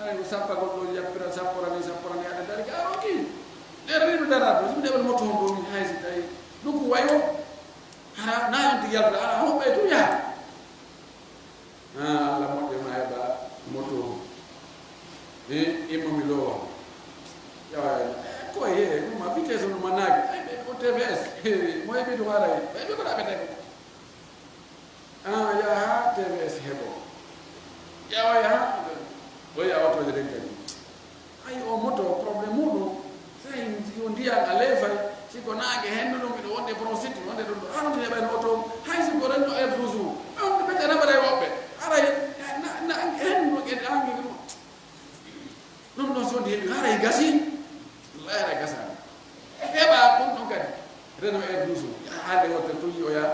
ay sappagol ɗo jappira sapporani aɗa dari ka aroki ɗer riɗo dara to simi ɗeɓal mo toon ɗo min haysi tawi ɗum ko wayo hara na on tigi yaltude ala hoɓɓe tum yaha Allah moƴƴo ma heɓa mo toon immomi lowa yawa koye ɗuma vitesse no mannaaki ay ɓe ko TVS mo heɓi ɗum ara ɓe ko ɗaɓete ko yaha TVS heɓo ƴewa yaha o yawatoje ɗen kadi ay o moto probléme muɗum sai o ndiyan a leefay siko naage henno ɗum ɓiɗo wonde prosite wonde ɗum ɗo aɗum heɓani oto hay siko renno e toujours on ɓete naɓaɗa e woɓɓe aray henno ƴeɗe ange ɗum ɗon sondi heɓi haray gasi layra gasani heɓa ɗum ɗon kadi reno e toujours hande wotte to yi o yaa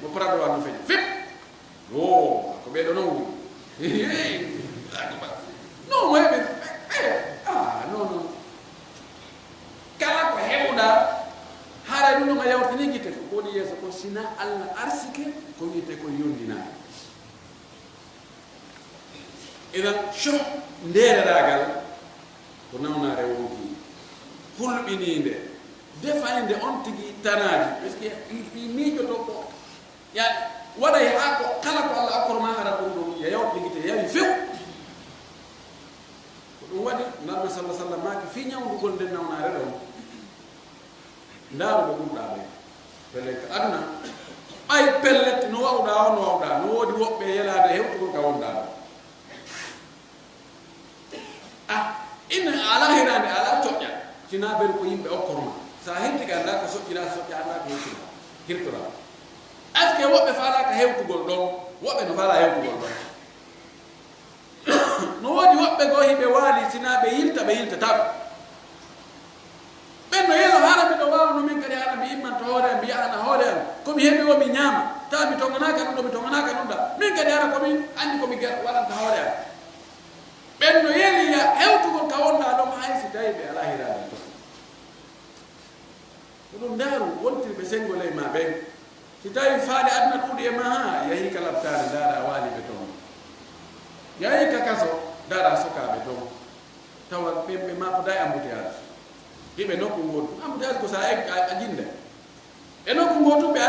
mo prado wa no feƴi fip o ko ɓeɗo noon woni non mo heɓi non kala ko heɓuɗa haara ɗum ɗon a yawtini guite ko woni yeeso ko sina Allah arsike ko wiyete ko yondinaade idan shoh ndeereragal ko nawnare wonki hulɓininde defayde on tigi tanaji par ce que i miijoto ko ya waɗay ha ko kala ko Allah akkorma ara ɗum ɗum ya yawtiguite yawi few ko ɗum waɗi nabi sallah sallam maki fi ñawdugol nden nawnare ɗon ndaaruɗo ɓurɗa ɓe pelle ko aduna ɓay pellet no wawɗa o no wawɗa no woodi woɓɓe yelade hewtugol ka wonɗa ɗo inna ala hirande ala toƴƴa sina ɓen ko yimɓe okkorma sa heddiga anda ko soƴƴina soƴƴa anda ko hettira hirtora est ce que woɓɓe falaka hewtugol ɗon woɓɓe no fala hewtugol ɗon no woodi woɓɓe goo hiɓe waali sina ɓe yilta ɓe yiltataɓe ɓen no yelo haala ɓeɗo wawa no min kadi haala mi imman to hoore mi yaana hoore am ko mi hebi o mi ñaama taw mi tonganaka ɗum ɗo mi tonganaka ɗum ɗa min kadi ara komi andi komi waɗanta hoore am ɓen no yeli ya hewtugol ka wonɗa ɗon hay si tawi ɓe ala hirade to ɗum ndaaru wontirɓe senngol e ma ɓen si tawi faade aduna ɗuuɗi e ma ha yahi ka labtare ndaara waali ɓe toon yahi ka kaso ndaara sokaaɓe toon tawa ɓe maɓɓoda e embouteillage hiɓe nokku ngotu embouteillage ko sa a jinde e nokku ngotu ɓe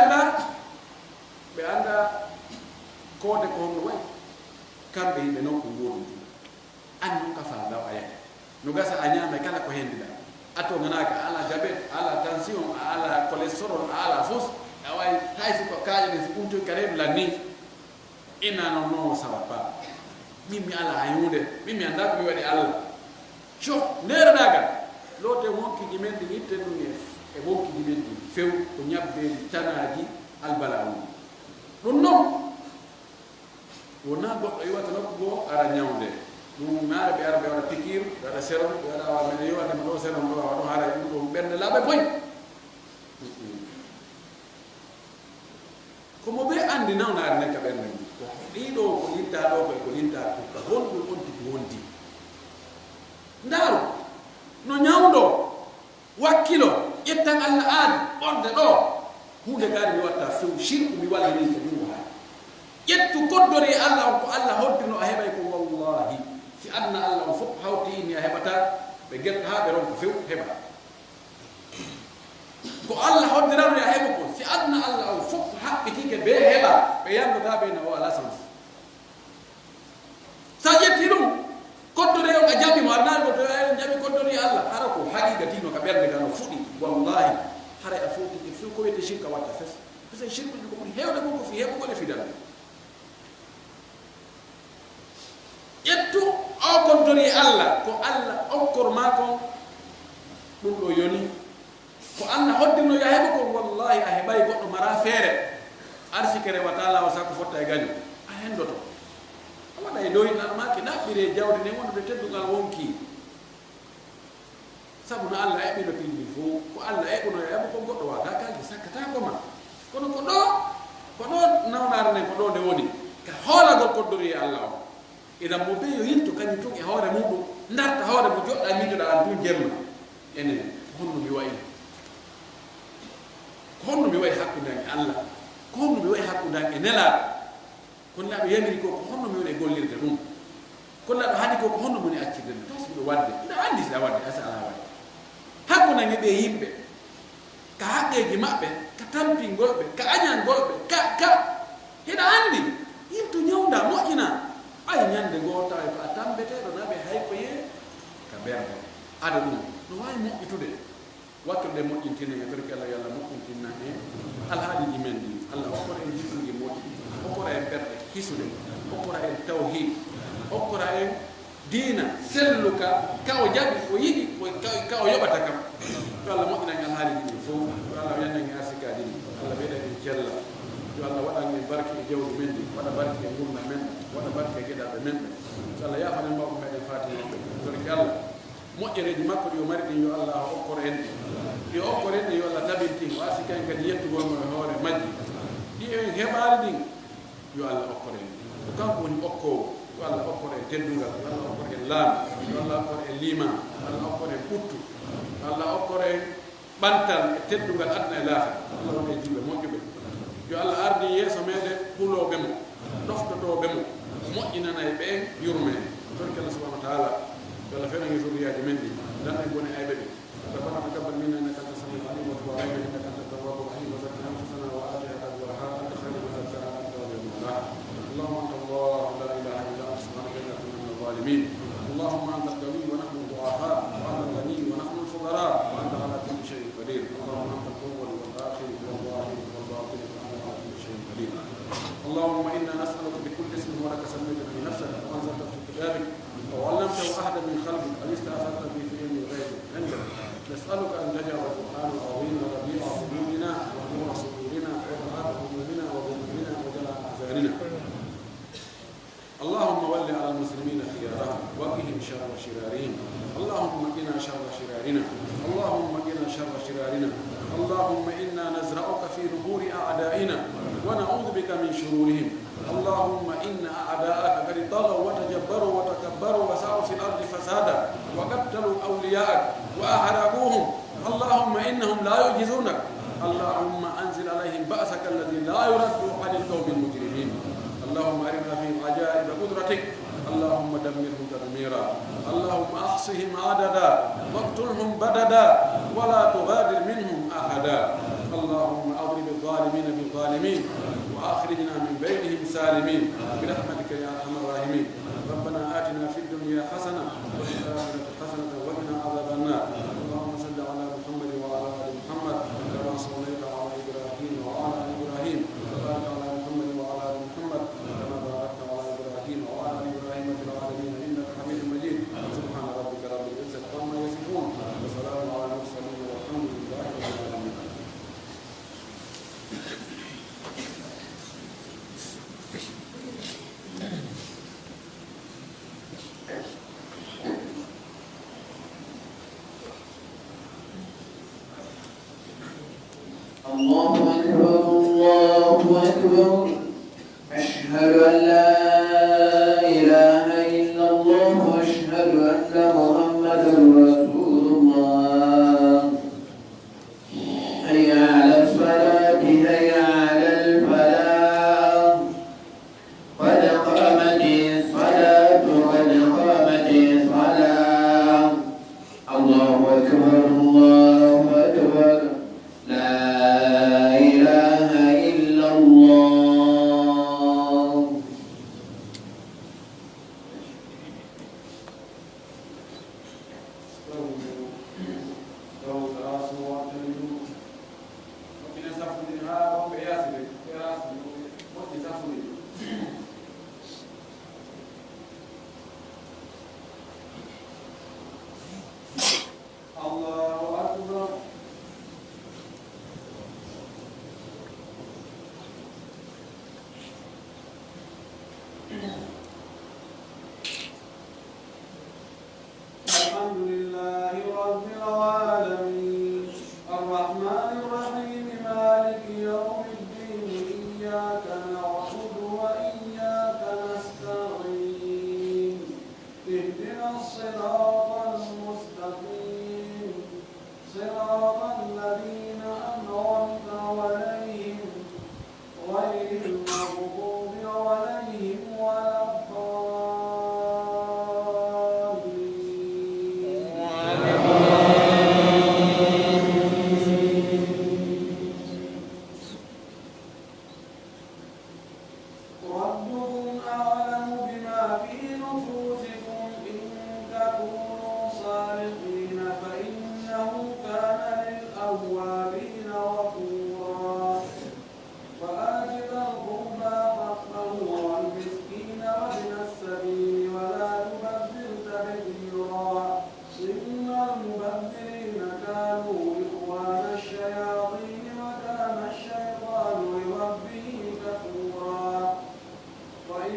anda koode ko honno wayi kamɓe hiɓe nokku ngotu andu ka fa law aya no gasa a ñaama kala ko hendiɗa a tonganaka ala diabète ala tension ala cholestérol ala fos a wawi haysi ko kaƴene si ɓumtoy kareɗo lanni ina non sawa pa min mi ala hayude min mi anda ko mi waɗi allah co ndereɗagal loote monkiji men ɗi itte ɗum e monkiji men ɗi few ko ñabbeji tanaji albala um ɗum noon wona goɗɗo yiwata nokku goo ara ñawde ɗum maare ɓe ara ɓe waɗa piqure ɓe waɗa sérum ɓe waɗa awa mene yiwandema ɗo sérum ɗo waɗo haara ɗum ɗo ɓernde laaɓe boy komo ɓe andi nawnaare nekka ɓernde mum ko ɗiɗo ko linta ɗo koye ko linta tukka honɗum on tigi wondi ndaaru no ñawɗo wakkilo ƴettan allah aadi ɓorde ɗo hunde gaari mi watta few shirku mi wallini ko ɗum ha ƴettu koddori allah on ko allah hoddino a heɓay ko wallahi si adna allah on fof hawti inni a heɓata ɓe getta ha ɓe ronko few heɓa ko allah hoddirano a heɓa ko si adna allah on fof haɓɓitike ɓe heɓa ɓe yandota ɓe na o ala sens sa ƴetti ɗum koddori on a jaɓimo arnaari ko to en jaɓi koddori allah hara ko haqiqatino ka ɓerde ga no fuɗi wallahi haray a fotike few ko wiyete shirka watta fes parce que shirku ko ɓuri hewde mum ko fi heɓugol e fidal ƴettu o koddori allah ko allah okkorma kon ɗum ɗo yoni ko allah hoddino ya heɓa kon wallahi a heɓay goɗɗo mara feere arsike rewata lawa sa ko fotta e gaño a hendoto a waɗa e doyinal ma ke ɗaɓɓire jawdi nde wondude teddugal wonki sabu no allah eɓino pilli fof ko allah eɓuno e heɓa kon goɗɗo wata kalde sakkata koma kono ko ɗo nawnaare nden ko ɗo nde woni ka hoolagol koddori e allah o idan mo ɓe yo yinto kañum tun e hoore muɗum darta hoore mo joɗɗa mijoɗa an tun jemma enen honno mi wayi ko honno mi wayi hakkudan e allah ko honno mi wayi hakkudan e nelaɗo kono laɗo yamiri ko ko honno mi woni e gollirde ɗum kono laɗo haani ko ko honno moni accirde ɗum taw miɗo wadde mbiɗa anndi siɗa wadde asa ala waɗi hakkudan e ɓe yimɓe ka haqqeji maɓɓe ka tampingolɓe ka añangolɓe ka heɗa anndi yimto ñawda moƴƴina ay ñande goo tawi ko a tambeteɗo naɓe hay ko ye ka ɓerde aɗa ɗum no wawi moƴƴitude wakkilde moƴƴintinne e berke allah yo allah moƴƴintinna e alhaaliji men ɗi allah hokkora en jikkuji moƴƴi hokkora en ɓerɗe hisude hokkora en tawhid hokkora en diina selluka ka o jaɓi o yiɗi ka o yoɓata kam yo allah moƴƴinan e alhaaliji ɗi fof yo allah yannan e arsikaji ɗi allah ɓeyɗa en jella yo allah waɗan en barke e jawdi men ɗi waɗa barke e gurna men waɗa barke e geɗaɓe men ɓe so allah yafanen mawɓe meɗen fatinoɓe torki allah moƴƴereji makko ɗi o mari ɗin yo allah okkoro en ɗi ɗi okkoro en ɗi yo allah tabintin o arsi kaen kadi yettugolmo e hoore majji ɗi en heɓaari ɗin yo allah okkoro en ko kanko woni okkowo yo allah okkoro en teddugal yo allah okkoro en laamu yo allah okkoro en liman yo allah okkoro en ɓuttu yo allah okkoro en ɓantal e teddugal adna e laafa allah won e julɓe moƴƴuɓe yo allah ardi yeeso meɗen huloɓe mo ɗoftotoɓe mo moƴƴinana e ɓen yurme torki allah subahana wa taala yo allah fenangi zuriyaji men ɗi dan en goni ayɓe ɓe ربنا تقبل منا انك انت السميع العليم وتب علينا انك انت التواب الرحيم وزكي انفسنا واتها تقواها انت خير من زكاها انت ولي مولاها اللهم انت الله لا اله الا انت سبحانك انا كنا من الظالمين اللهم انت القوي ونحن الضعفاء وانت الغني ونحن الفقراء وانت على كل شيء قدير اللهم انت الاول والاخر والظاهر والباطن وانت على كل شيء قدير اللهم انا نسالك بكل اسم ولك سميت به نفسك وانزلت في كتابك وعلمته احدا من خلقك ان استاثرت به في علم الغيب عندك نسألك أن تجعل القرآن العظيم ربيع قلوبنا ونور صدورنا وذهاب همومنا وغمومنا وجلاء أحزاننا اللهم ول على المسلمين خيارهم وقهم شر شرارهم اللهم قنا شر شرارنا اللهم قنا شر شرارنا اللهم إنا ونعوذ بك من شرورهم. اللهم إن أعداءك قد طغوا وتجبروا وتكبروا وسعوا في الأرض فسادا وقتلوا أولياءك وأحرقوهم. اللهم إنهم لا يعجزونك. اللهم أنزل عليهم بأسك الذي لا يرد عن القوم المجرمين. اللهم أرنا فيهم عجائب قدرتك. اللهم دمرهم تدميرا. اللهم أحصهم عددا واقتلهم بددا ولا تغادر منهم أحدا. اللهم أضرب الظالمين بالظالمين وأخرجنا من بينهم سالمين برحمتك يا أرحم الراحمين. ربنا آتنا في الدنيا حسنة وفي الآخرة حسنة وقنا عذاب النار. اللهم صل على محمد وعلى آل محمد كما صليت على إبراهيم وعلى آل إبراهيم وبارك على محمد وعلى آل محمد كما باركت على إبراهيم وعلى آل إبراهيم في العالمين إنك حميد مجيد. سبحان ربك رب العزة عما يصفون وسلام على المرسلين والحمد لله رب العالمين. الله أكبر الله أكبر أشهد أن لا إله إلا الله وأشهد أن محمدا رسول الله. حي على الصلاة حي على الفلاح قد قامت الصلاة قد قامت الصلاة. الله أكبر الله أكبر لا إله إلا الله. الله أكبر. الحمد لله رب العالمين الرحمن الرحيم مالك يوم الدين إياك نعبد وإياك نستعين اهدنا الصراط المستقيم صراط الذين أنعمت عليهم غير المغضوب عليهم ولا ربكم أعلم بما في نفوسكم إن تكونوا صالحين فإنه كان للأوابين غفورا. وآت ذا القربى حقه والمسكين وابن السبيل ولا تبذر تبذيرا إن المبذرين كانوا إخوان الشياطين وكان الشيطان لربه كفورا. وإن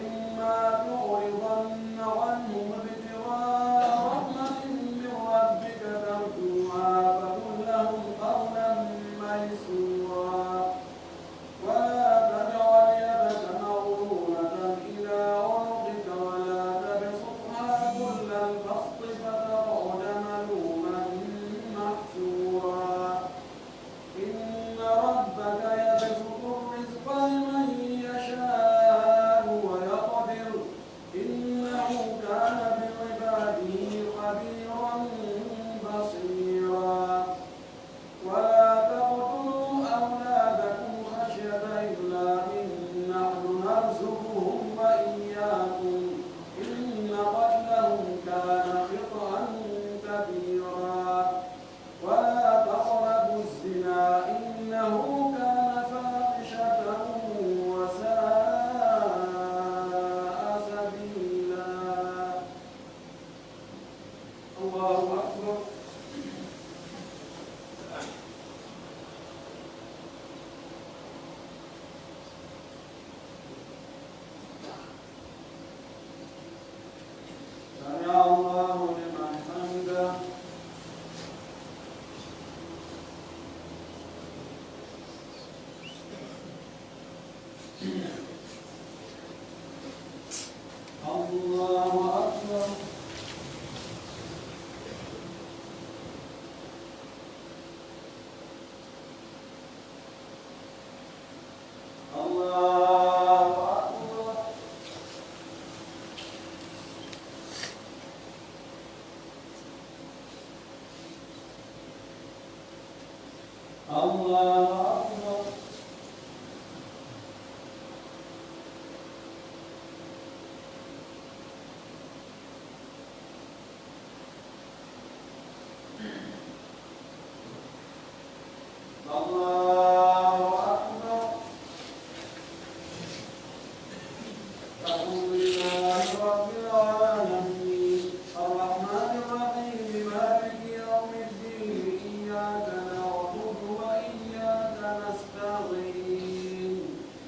الحمد لله رب العالمين الرحمن الرحيم مالك يوم الدين إياك نعبد وإياك نستعين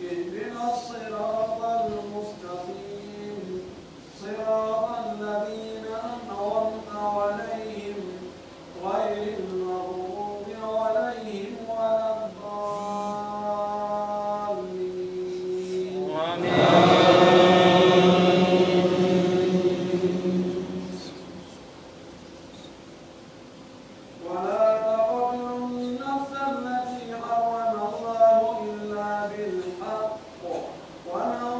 اهدنا الصراط المستقيم صراط الذين أنعمت عليهم غير المغضوب عليهم ولا الضالين ولا تقتلوا النفس التي حرم الله إلا بالحق ومن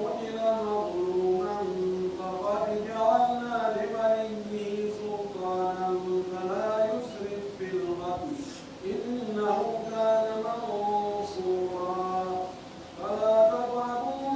قتل مظلوما فقد جعلنا لوليه سلطانا فلا يسرف في القتل إنه كان منصورا فلا تقربوا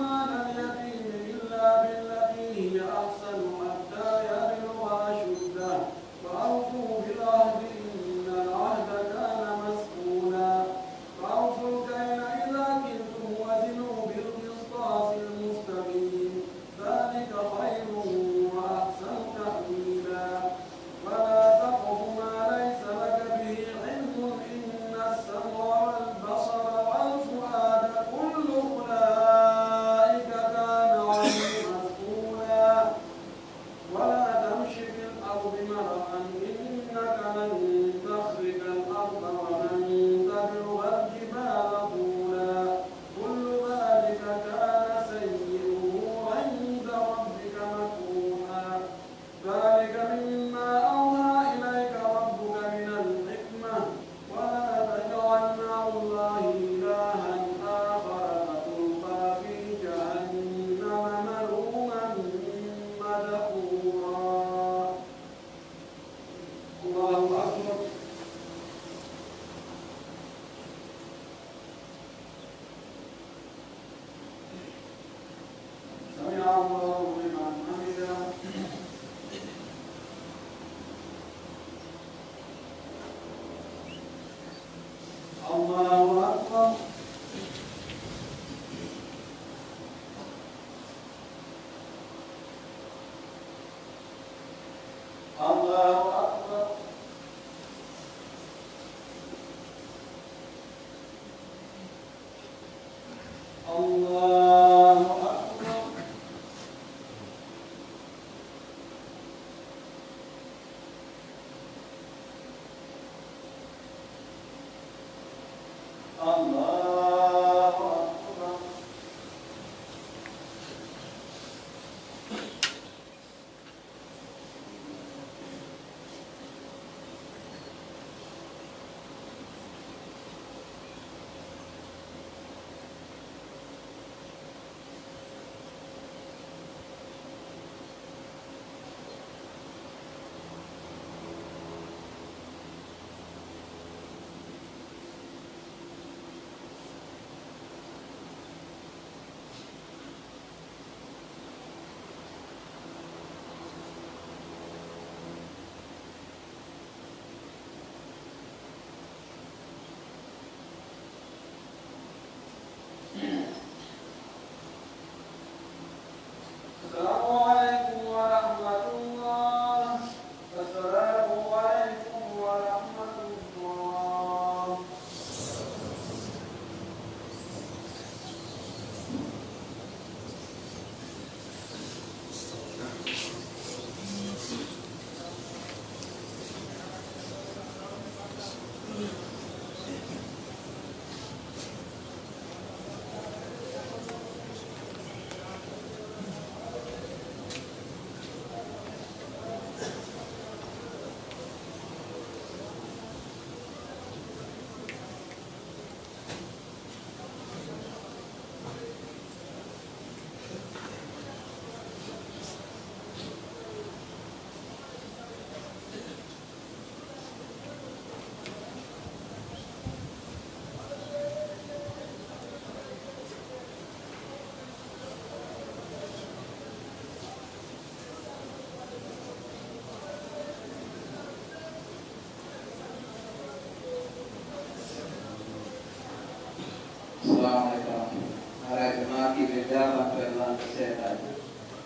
haray ɓe maaki ɓe jabanto e lande seeɗaji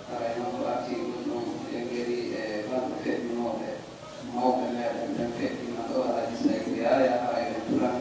haray noon ko arti ɗum e ngeri e balɗe feƴƴinoɓe mawɓe meɗen ɓen feƴƴima ɗo alaji saydi yaya haray ɓe turan